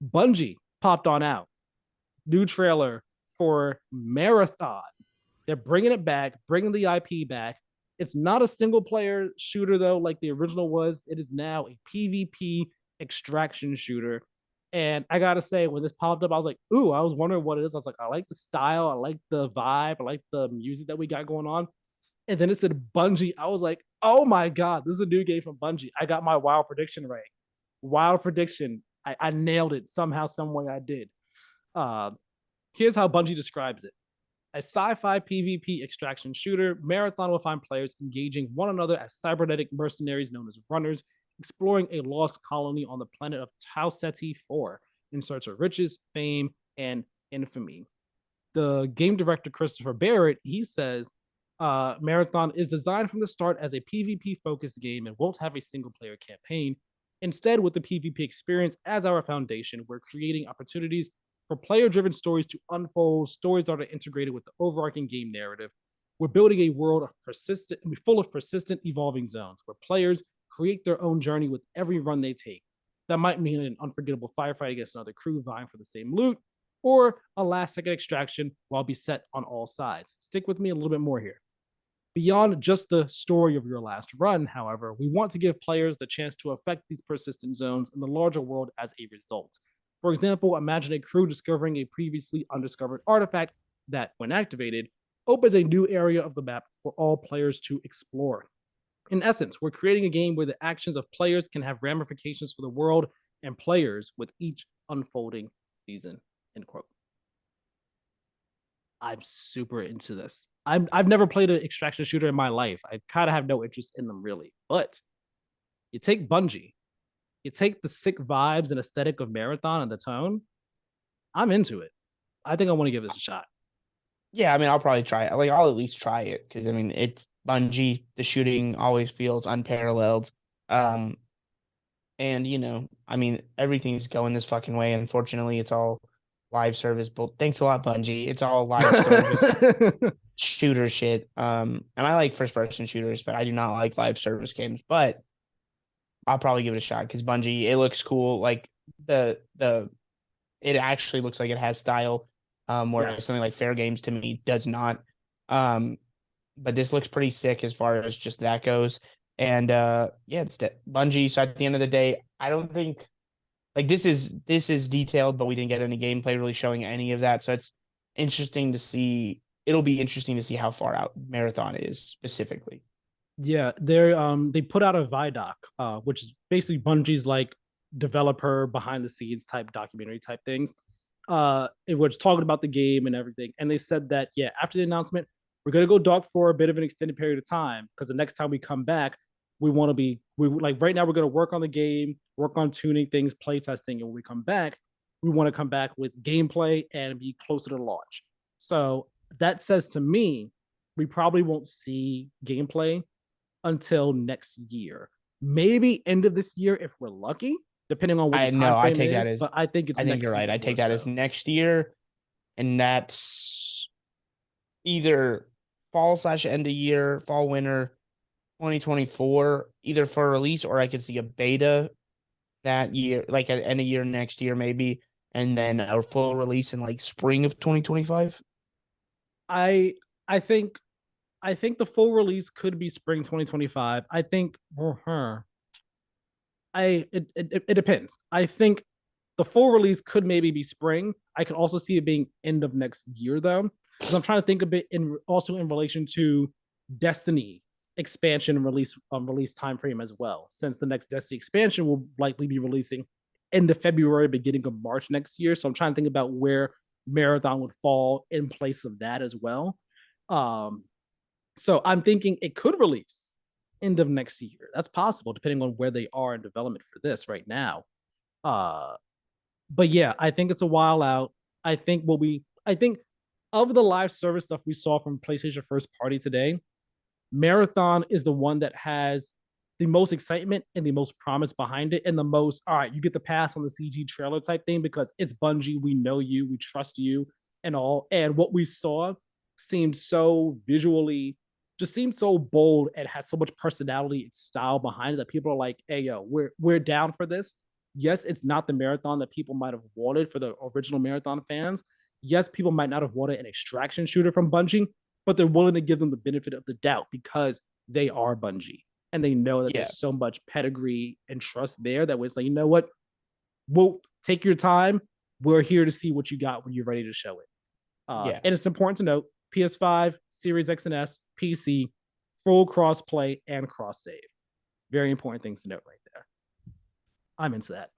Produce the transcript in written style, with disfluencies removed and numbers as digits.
Bungie popped on out. New trailer for Marathon. They're bringing it back, bringing the IP back. It's not a single player shooter, though, like the original was. It is now a PvP extraction shooter. And I gotta say, when this popped up, I was like, ooh, I was wondering what it is. I was like, I like the style, I like the vibe, I like the music that we got going on. And then it said Bungie. I was like, oh my God, this is a new game from Bungie. I got my wild prediction right. Wild prediction. I nailed it somehow, some way I did. Uh, Here's how Bungie describes it: a sci-fi PvP extraction shooter, Marathon will find players engaging one another as cybernetic mercenaries known as runners, exploring a lost colony on the planet of Tau Ceti 4 in search of riches, fame, and infamy. The game director, Christopher Barrett, he says, Marathon is designed from the start as a PvP-focused game and won't have a single-player campaign. Instead, with the PvP experience as our foundation, we're creating opportunities for player-driven stories to unfold, stories that are integrated with the overarching game narrative. We're building a world of full of persistent, evolving zones where players create their own journey with every run they take. That might mean an unforgettable firefight against another crew vying for the same loot, or a last second extraction while beset on all sides. Stick with me a little bit more here. Beyond just the story of your last run, however, we want to give players the chance to affect these persistent zones in the larger world as a result. For example, imagine a crew discovering a previously undiscovered artifact that, when activated, opens a new area of the map for all players to explore. In essence, we're creating a game where the actions of players can have ramifications for the world and players with each unfolding season. End quote. I'm super into this. I've never played an extraction shooter in my life. I kind of have no interest in them really. But you take Bungie, you take the sick vibes and aesthetic of Marathon and the tone. I'm into it. I think I want to give this a shot. Yeah, I mean, I'll probably try it. Like, I'll at least try it because I mean, it's Bungie. The shooting always feels unparalleled. Um, and I mean, everything's going this fucking way. Unfortunately, it's all live service. But thanks a lot, Bungie. It's all live service shooter shit. And I like first person shooters, but I do not like live service games. But I'll probably give it a shot because Bungie, it looks cool. Like the it actually looks like it has style. Whereas something Yes. like Fair Games to me does not. Um, but this looks pretty sick as far as just that goes. And yeah, it's Bungie. So at the end of the day, I don't think like this is detailed, but we didn't get any gameplay really showing any of that. So it's interesting to see. It'll be interesting to see how far out Marathon is specifically. Yeah, they put out a Vidoc, which is basically Bungie's like developer behind the scenes type documentary type things. It was talking about the game and everything, and they said that yeah, after the announcement, we're gonna go dark for a bit of an extended period of time because the next time we come back, we like right now we're gonna work on the game, work on tuning things, play testing, and when we come back, we want to come back with gameplay and be closer to launch. So that says to me, we probably won't see gameplay until next year. Maybe end of this year if we're lucky, depending on what the I time know. I frame take that is. as. But I think it's I think you're next right. year I more take that as so. next year, and that's either fall/slash end of year, fall winter 2024, either for release or I could see a beta that year, like at end of year next year maybe, and then a full release in like spring of 2025. I I think I think the full release could be spring 2025. I think for her, it depends. I think the full release could maybe be spring. I could also see it being end of next year though, because I'm trying to think a bit in also in relation to Destiny expansion and release time frame as well. Since the next Destiny expansion will likely be releasing end of February, beginning of March next year. So I'm trying to think about where Marathon would fall in place of that as well. Um, so I'm thinking it could release end of next year. That's possible depending on where they are in development for this right now. Uh, but yeah, I think it's a while out. I think of the live service stuff we saw from PlayStation first party today, Marathon is the one that has the most excitement and the most promise behind it, and the most, all right, you get the pass on the CG trailer type thing because it's Bungie, we know you, we trust you, and all. And what we saw seemed so visually, just seemed so bold and had so much personality and style behind it that people are like, hey yo, we're down for this. Yes, it's not the marathon that people might have wanted for the original marathon fans. Yes, people might not have wanted an extraction shooter from Bungie, but they're willing to give them the benefit of the doubt because they are Bungie and they know that Yeah. there's so much pedigree and trust there that was like, you know what, we'll take your time. We're here to see what you got when you're ready to show it. Yeah. And it's important to note PS5, Series X and S, PC, full cross play and cross save. Very important things to note right there. I'm into that.